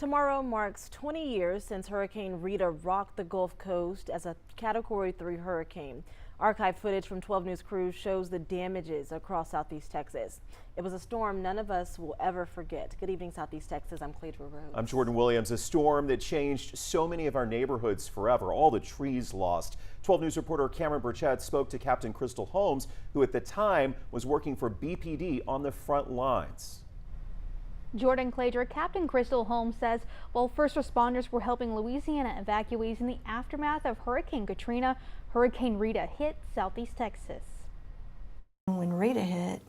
Tomorrow marks 20 years since Hurricane Rita rocked the Gulf Coast as a Category 3 hurricane. Archive footage from 12 News crews shows the damages across Southeast Texas. It was a storm none of us will ever forget. Good evening, Southeast Texas. I'm Cleidra Rhodes. I'm Jordan Williams. A storm that changed so many of our neighborhoods forever. All the trees lost. 12 News reporter Cameron Burchett spoke to Captain Crystal Holmes, who at the time was working for BPD on the front lines. Jordan, Cleidra, Captain Crystal Holmes says while first responders were helping Louisiana evacuees in the aftermath of Hurricane Katrina, Hurricane Rita hit Southeast Texas. When Rita hit,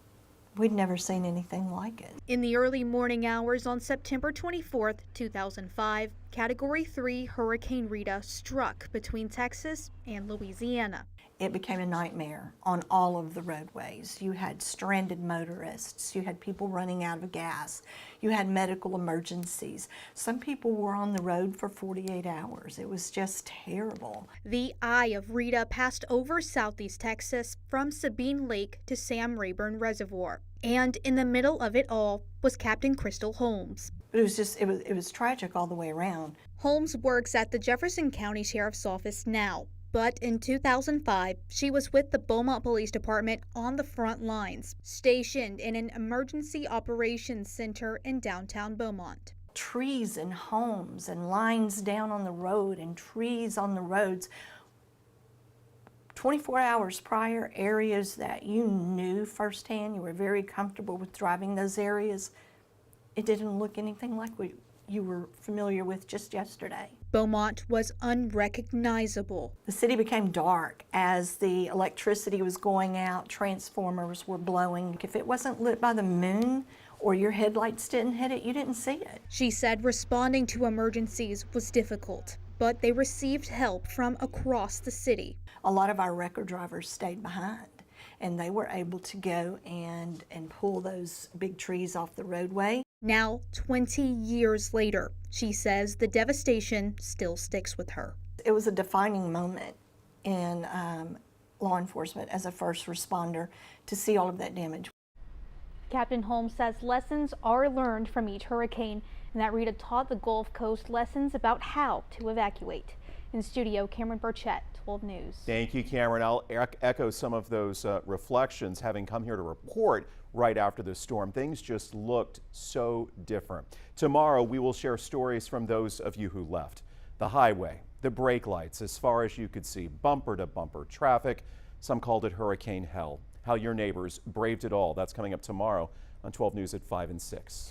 we'd never seen anything like it. In the early morning hours on September 24th, 2005, Category 3 Hurricane Rita struck between Texas and Louisiana. It became a nightmare on all of the roadways. You had stranded motorists, you had people running out of gas, you had medical emergencies. Some people were on the road for 48 hours. It was just terrible. The eye of Rita passed over Southeast Texas from Sabine Lake to Sam Rayburn Reservoir. And in the middle of it all was Captain Crystal Holmes. It was tragic all the way around. Holmes works at the Jefferson County Sheriff's Office now. But in 2005, she was with the Beaumont Police Department on the front lines, stationed in an emergency operations center in downtown Beaumont. Trees and homes and lines down on the road and trees on the roads. 24 hours prior, areas that you knew firsthand, you were very comfortable with driving those areas, it didn't look anything like what you were familiar with just yesterday. Beaumont was unrecognizable. The city became dark as the electricity was going out, transformers were blowing. If it wasn't lit by the moon or your headlights didn't hit it, you didn't see it. She said responding to emergencies was difficult, but they received help from across the city. A lot of our record drivers stayed behind, and they were able to go and pull those big trees off the roadway. Now, 20 years later, she says the devastation still sticks with her. It was a defining moment in law enforcement as a first responder to see all of that damage. Captain Holmes says lessons are learned from each hurricane and that Rita taught the Gulf Coast lessons about how to evacuate. In studio, Cameron Burchett, 12 News. Thank you, Cameron. I'll echo some of those reflections having come here to report right after the storm. Things just looked so different. Tomorrow, we will share stories from those of you who left. The highway, the brake lights, as far as you could see, bumper to bumper traffic. Some called it hurricane hell. How your neighbors braved it all. That's coming up tomorrow on 12 News at 5 and 6.